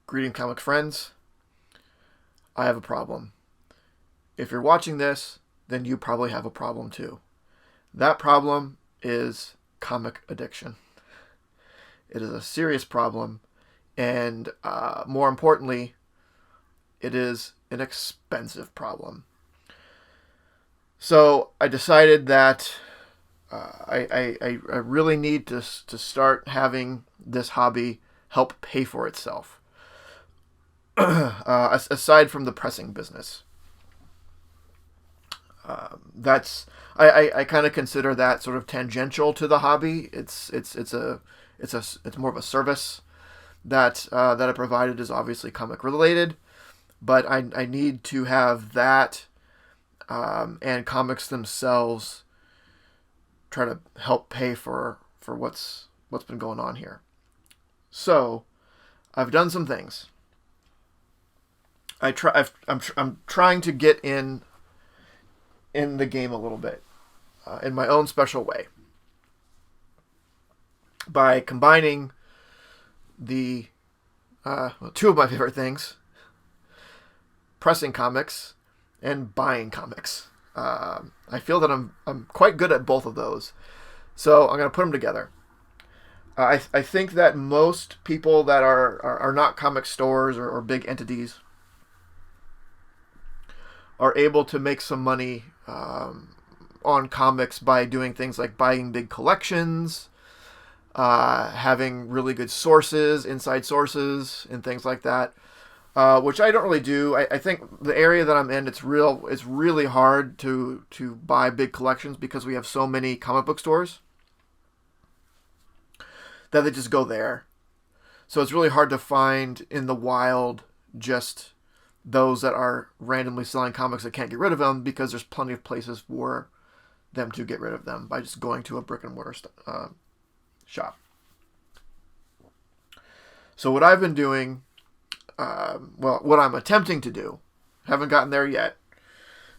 Greeting comic friends, I have a problem. If you're watching this, then you probably have a problem too. That problem is comic addiction. It is a serious problem, and more importantly, it is an expensive problem. So I decided that I really need to start having this hobby help pay for itself. Aside from the pressing business, I kind of consider that sort of tangential to the hobby. It's more of a service that I provided is obviously comic related, but I need to have that and comics themselves try to help pay for what's been going on here. So I've done some things. I'm trying to get in the game a little bit in my own special way by combining the two of my favorite things: pressing comics and buying comics. I feel that I'm quite good at both of those, so I'm going to put them together. I think that most people that are not comic stores or big entities are able to make some money on comics by doing things like buying big collections, having really good sources, inside sources, and things like that. Which I don't really do. I think the area that I'm in, it's really hard to buy big collections because we have so many comic book stores that they just go there. So it's really hard to find in the wild just those that are randomly selling comics that can't get rid of them, because there's plenty of places for them to get rid of them by just going to a brick and mortar shop. So what I've been doing, what I'm attempting to do, haven't gotten there yet,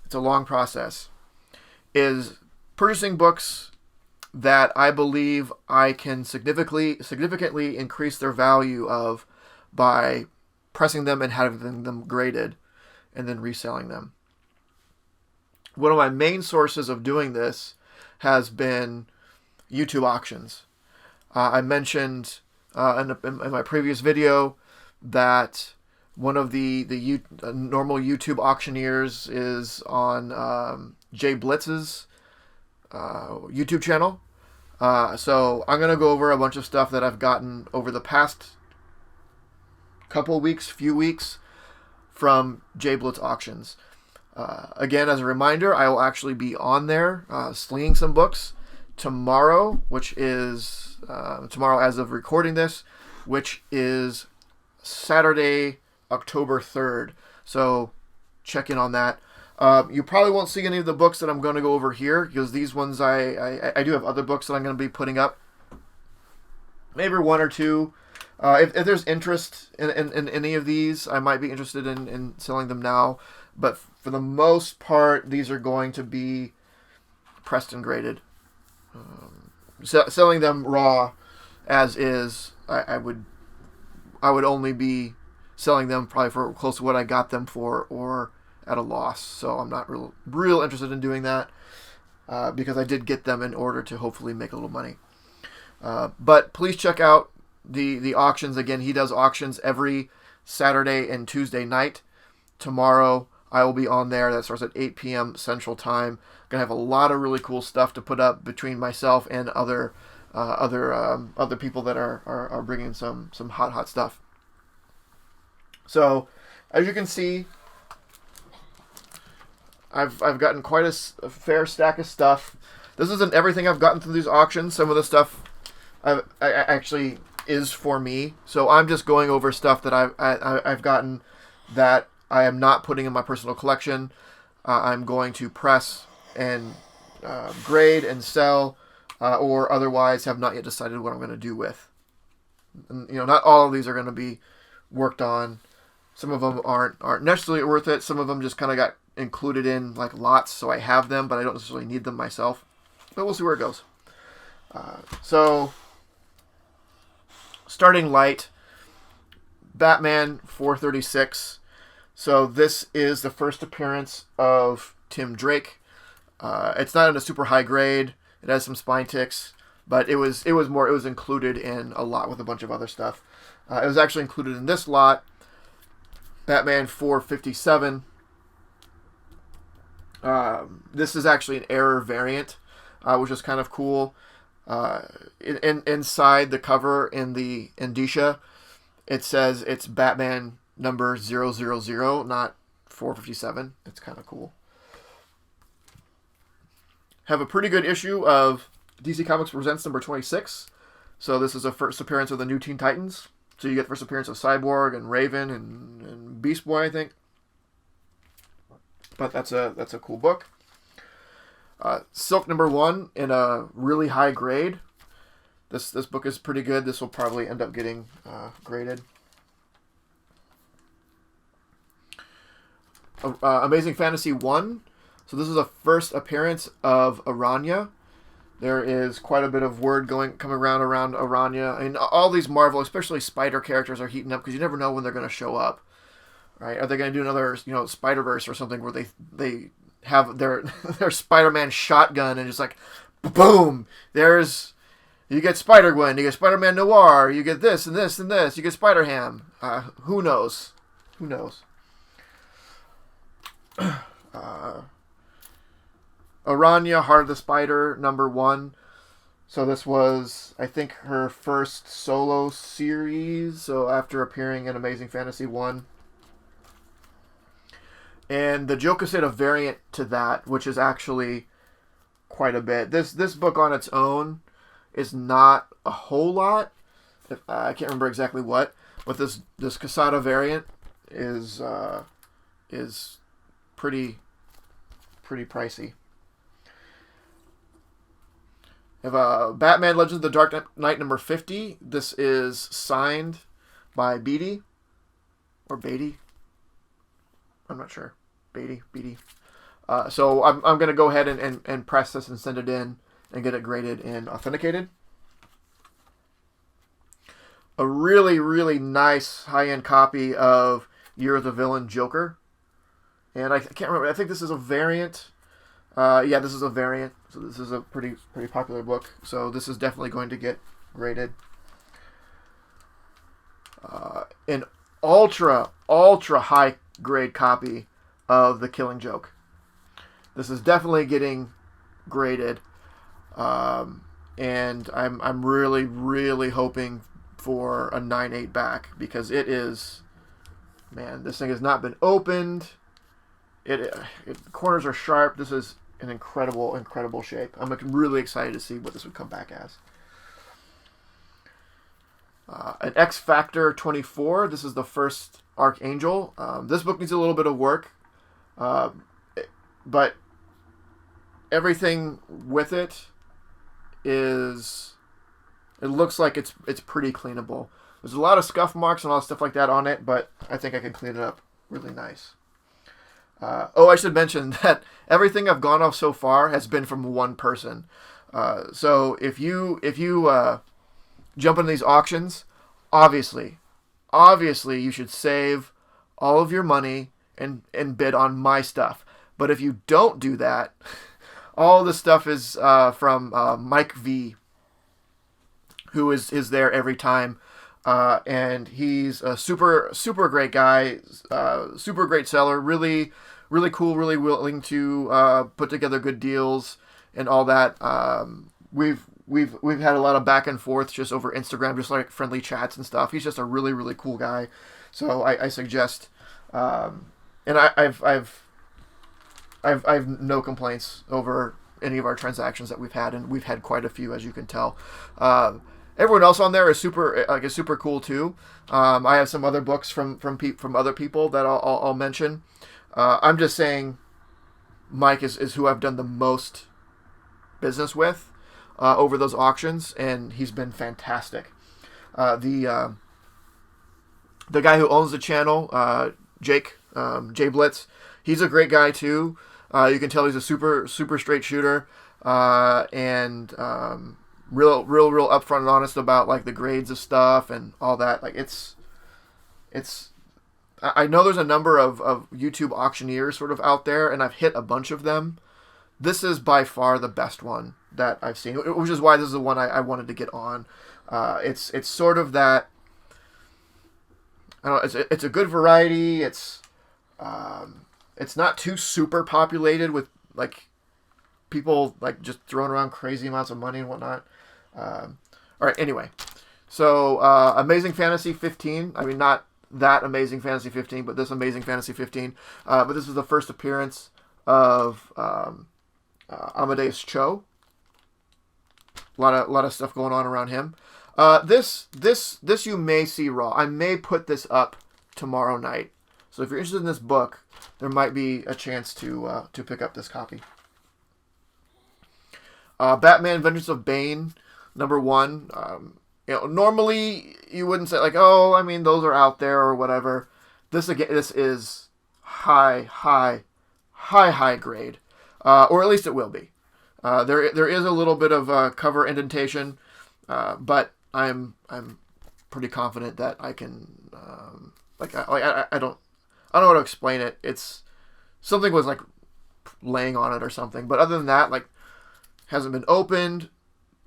it's a long process, is purchasing books that I believe I can significantly increase their value of by pressing them and having them graded and then reselling them. One of my main sources of doing this has been YouTube auctions. I mentioned in my previous video that one of the normal YouTube auctioneers is on jblitz's YouTube channel. So I'm going to go over a bunch of stuff that I've gotten over the past few weeks from jblitz auctions. Again, as a reminder, I will actually be on there slinging some books tomorrow, which is tomorrow as of recording this, which is Saturday, October 3rd. So check in on that. You probably won't see any of the books that I'm going to go over here, because these ones I do have other books that I'm going to be putting up. Maybe one or two. If there's interest in any of these, I might be interested in selling them now. But for the most part, these are going to be pressed and graded. Selling them raw as is, I would only be selling them probably for close to what I got them for, or at a loss. So I'm not real interested in doing that because I did get them in order to hopefully make a little money. But please check out the auctions. Again, he does auctions every Saturday and Tuesday night. Tomorrow I will be on there. That starts at 8 p.m. Central Time. Gonna have a lot of really cool stuff to put up between myself and other people that are bringing some hot stuff. So, as you can see, I've gotten quite a fair stack of stuff. This isn't everything I've gotten through these auctions. Some of the stuff I actually is for me. So I'm just going over stuff that I've gotten that I am not putting in my personal collection. I'm going to press and grade and sell, or otherwise have not yet decided what I'm going to do with. And, not all of these are going to be worked on. Some of them aren't necessarily worth it. Some of them just kind of got included in like lots, so I have them, but I don't necessarily need them myself. But we'll see where it goes. So, starting light, Batman 436. So this is the first appearance of Tim Drake. It's not in a super high grade. It has some spine ticks, but it was included in a lot with a bunch of other stuff. It was actually included in this lot, Batman 457. This is actually an error variant, which is kind of cool. Inside the cover in the indicia, it says it's Batman number 000, not 457. It's kind of cool. Have a pretty good issue of DC Comics Presents number 26. So this is a first appearance of the new Teen Titans. So you get first appearance of Cyborg and Raven and Beast Boy, I think. But that's a cool book. Silk number 1 in a really high grade. This book is pretty good. This will probably end up getting graded. Amazing Fantasy 1. So this is a first appearance of Aranya. There is quite a bit of word coming around Aranya. I mean, all these Marvel, especially Spider characters, are heating up because you never know when they're going to show up. Right? Are they going to do another, Spider-Verse or something where they have their Spider-Man shotgun and just like, boom! You get Spider-Gwen, you get Spider-Man Noir, you get this and this and this, you get Spider-Ham. Who knows? Who knows? Aranya, Heart of the Spider, number 1. So this was, I think, her first solo series. So after appearing in Amazing Fantasy 1. And the Jokoseda variant to that, which is actually quite a bit. This book on its own is not a whole lot. I can't remember exactly what, but this Casada variant is pretty pricey. We have Batman Legends of the Dark Knight number 50. This is signed by Beatty. Or Beatty. I'm not sure. Beatty. So I'm going to go ahead and press this and send it in and get it graded and authenticated. A really, really nice high-end copy of Year of the Villain Joker. And I can't remember. I think this is a variant. Yeah, this is a variant. So this is a pretty popular book. So this is definitely going to get graded. An ultra high grade copy of The Killing Joke. This is definitely getting graded. And I'm really hoping for a 9.8 back because it is, man, this thing has not been opened. Corners are sharp. This is an incredible shape. I'm really excited to see what this would come back as. An X Factor 24. This is the first Archangel. This book needs a little bit of work, but everything with it looks like it's pretty cleanable. There's a lot of scuff marks and all stuff like that on it, but I think I can clean it up really nice. I should mention that everything I've gone off so far has been from one person. So if you jump into these auctions, obviously you should save all of your money and bid on my stuff. But if you don't do that, all this stuff is from Mike V, who is there every time. And he's a super great guy, super great seller, really cool, really willing to put together good deals and all that. We've had a lot of back and forth just over Instagram, just like friendly chats and stuff. He's just a really cool guy. So I suggest, and I've no complaints over any of our transactions that we've had, and we've had quite a few, as you can tell. Everyone else on there is super cool too. I have some other books from other people that I'll mention. I'm just saying, Mike is who I've done the most business with over those auctions, and he's been fantastic. The guy who owns the channel, Jake, jblitz, he's a great guy too. You can tell he's a super straight shooter, and real upfront and honest about like the grades of stuff and all that. Like it's it's I know there's a number of YouTube auctioneers sort of out there, and I've hit a bunch of them. This is by far the best one that I've seen, which is why this is the one I wanted to get on. It's sort of that. I don't know. It's a good variety. It's not too super populated with like people like just throwing around crazy amounts of money and whatnot. All right. Anyway, so Amazing Fantasy 15. I mean, not that Amazing Fantasy 15, but this Amazing Fantasy 15. But this is the first appearance of Amadeus Cho. A lot of stuff going on around him. This you may see raw. I may put this up tomorrow night. So if you're interested in this book, there might be a chance to pick up this copy. Batman: Vengeance of Bane, #1. Normally you wouldn't say like, oh, I mean those are out there or whatever. This is high grade, or at least it will be. There is a little bit of cover indentation, but I'm pretty confident that I can I don't know how to explain it. It's something was like laying on it or something, but other than that, like hasn't been opened.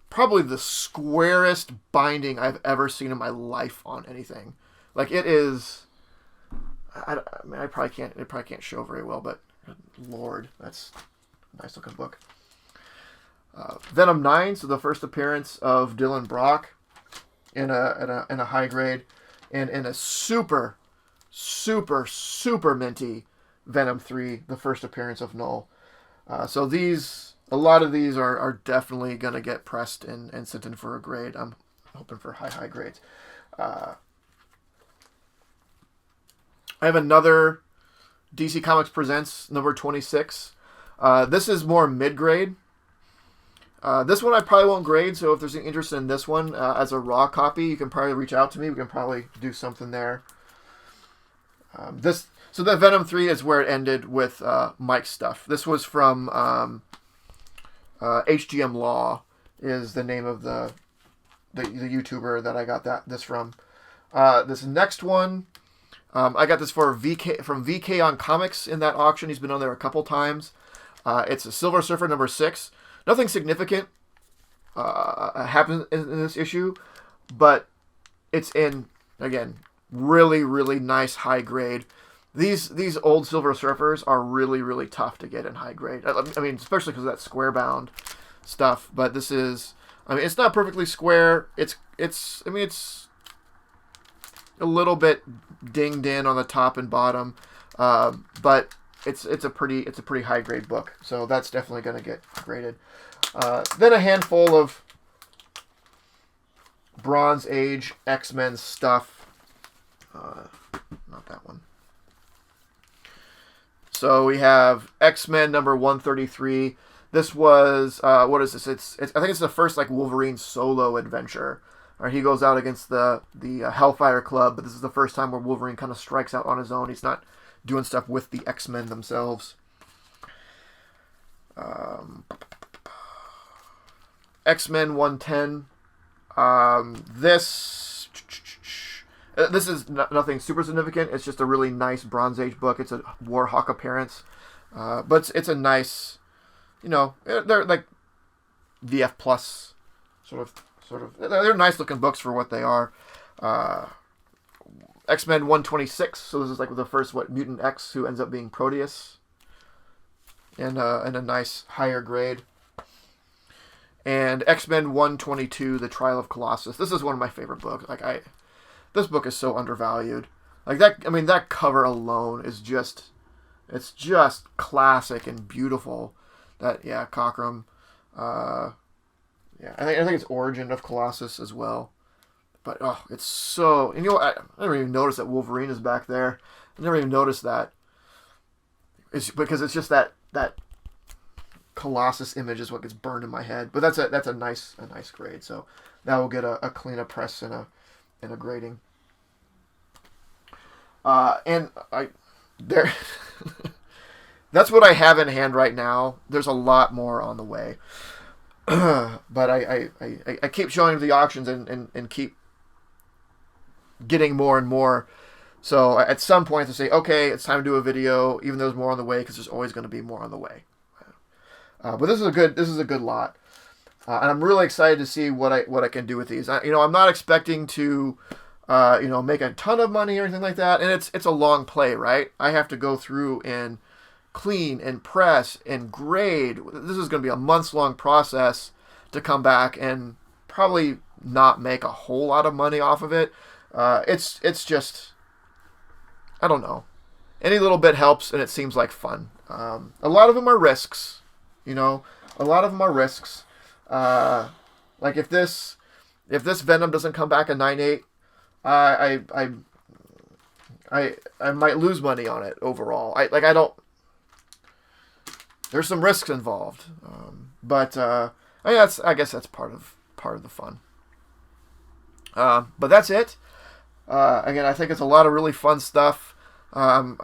Probably the squarest binding I've ever seen in my life on anything. Like it is. I mean, it probably can't show very well, but Lord, that's a nice looking book. Venom 9, so the first appearance of Dylan Brock in a high grade, and in a super minty Venom 3, the first appearance of Null. So a lot of these are definitely gonna get pressed and sent in for a grade. I'm hoping for high grades. I have another DC Comics Presents #26. This is more mid-grade. This one I probably won't grade, so if there's any interest in this one as a raw copy, you can probably reach out to me. We can probably do something there. So the Venom 3 is where it ended with Mike's stuff. This was from HGM Law is the name of the YouTuber that I got this from. This next one, I got this from VK on Comics in that auction. He's been on there a couple times. It's a Silver Surfer #6. Nothing significant happens in this issue, but it's in, again, really nice high grade. These old Silver Surfers are really tough to get in high grade. I mean, especially because of that square bound stuff. But this is, I mean, it's not perfectly square. It's a little bit dinged in on the top and bottom, but it's a pretty high grade book. So that's definitely going to get graded. Then a handful of Bronze Age X-Men stuff. Not that one. So we have X-Men #133. This was what is this? It's I think it's the first like Wolverine solo adventure. Or he goes out against the Hellfire Club, but this is the first time where Wolverine kind of strikes out on his own. He's not doing stuff with the X-Men themselves. X-Men 110. This is nothing super significant. It's just a really nice Bronze Age book. It's a Warhawk appearance, but it's a nice, they're like VF plus sort of. They're nice looking books for what they are. X-Men 126. So this is like the first Mutant X who ends up being Proteus, in a nice higher grade. And X-Men 122, The Trial of Colossus. This is one of my favorite books. This book is so undervalued. Like that, I mean, that cover alone is just classic and beautiful. Cockrum. I think it's Origin of Colossus as well. But it's so. And I never even noticed that Wolverine is back there. I never even noticed that. It's because it's just that Colossus image is what gets burned in my head. But that's a nice grade. So that will get a cleanup press and a grading. That's what I have in hand right now. There's a lot more on the way. But I keep showing the auctions and keep getting more and more. So at some point to say, okay, it's time to do a video, even though there's more on the way, because there's always going to be more on the way. But this is a good lot, and I'm really excited to see what I can do with these. I'm not expecting to, make a ton of money or anything like that, and it's a long play, right? I have to go through and clean and press and grade. This is going to be a months-long process to come back and probably not make a whole lot of money off of it. It's just, I don't know. Any little bit helps, and it seems like fun. A lot of them are risks. A lot of them are risks. Like if this Venom doesn't come back a 9.8, I might lose money on it overall. There's some risks involved. But I guess that's part of the fun. But that's it. Again, I think it's a lot of really fun stuff. I've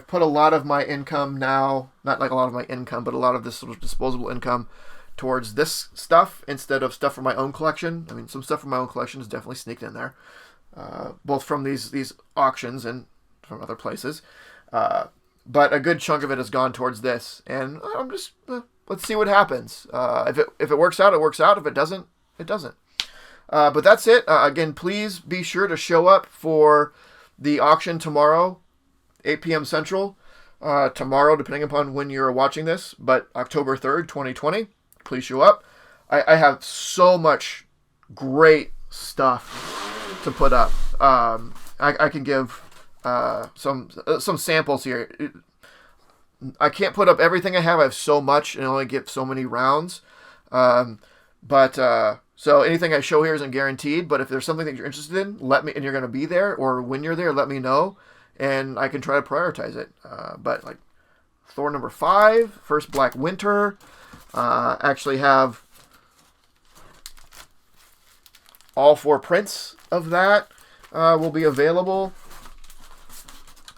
put a lot of my income now, not like a lot of my income, but a lot of this sort of disposable income towards this stuff instead of stuff from my own collection. I mean, some stuff from my own collection is definitely sneaked in there, both from these auctions and from other places. But a good chunk of it has gone towards this, and I'm just let's see what happens. If it works out, it works out. If it doesn't, it doesn't. But that's it. Again, please be sure to show up for the auction tomorrow, 8 p.m. Central. Tomorrow, depending upon when you're watching this, but October 3rd, 2020. Please show up. I have so much great stuff to put up. I can give some samples here. I can't put up everything I have. I have so much and only get so many rounds. So anything I show here isn't guaranteed, but if there's something that you're interested in, and you're going to be there, or when you're there, let me know, and I can try to prioritize it. But like Thor number 5, First Black Winter, actually have all 4 prints of that will be available.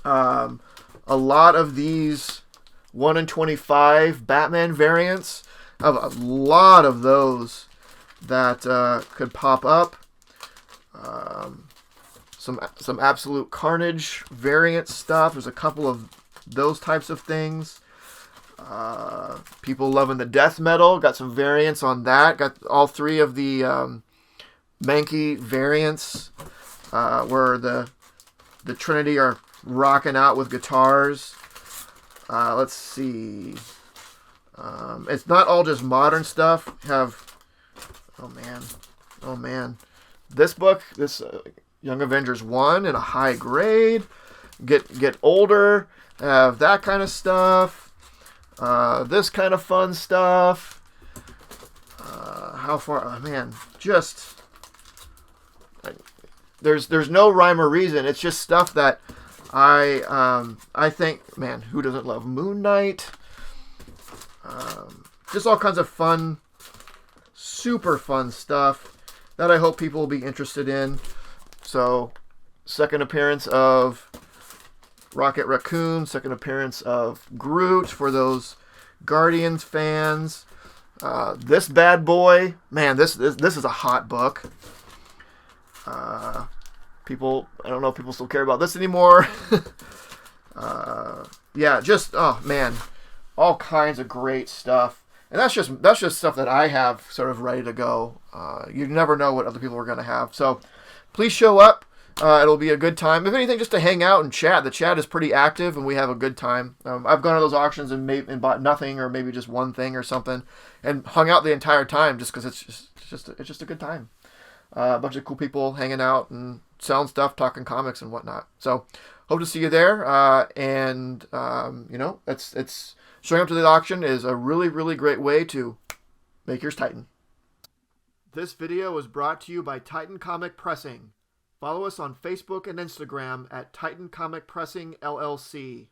A lot of these 1 in 25 Batman variants, I have a lot of those that could pop up. Some Absolute Carnage variant stuff. There's a couple of those types of things. People loving the death metal. Got some variants on that. Got all 3 of the Mankey variants where the Trinity are rocking out with guitars. Let's see. It's not all just modern stuff. Oh man, this book, this Young Avengers 1 in a high grade. Get older, have that kind of stuff. This kind of fun stuff. How far? Oh man, just there's no rhyme or reason. It's just stuff that I think, man, who doesn't love Moon Knight? Just all kinds of fun, super fun stuff that I hope people will be interested in. So, second appearance of Rocket Raccoon, second appearance of Groot for those Guardians fans. This bad boy, man, this is a hot book. People, I don't know if people still care about this anymore. Yeah, just, oh man, all kinds of great stuff. And that's just stuff that I have sort of ready to go. You never know what other people are going to have. So please show up. It'll be a good time. If anything, just to hang out and chat. The chat is pretty active, and we have a good time. I've gone to those auctions and bought nothing, or maybe just one thing or something, and hung out the entire time just because it's just a good time. A bunch of cool people hanging out and selling stuff, talking comics and whatnot. So hope to see you there. It's showing up to the auction is a really, really great way to make yours Titan. This video was brought to you by Titan Comic Pressing. Follow us on Facebook and Instagram at Titan Comic Pressing LLC.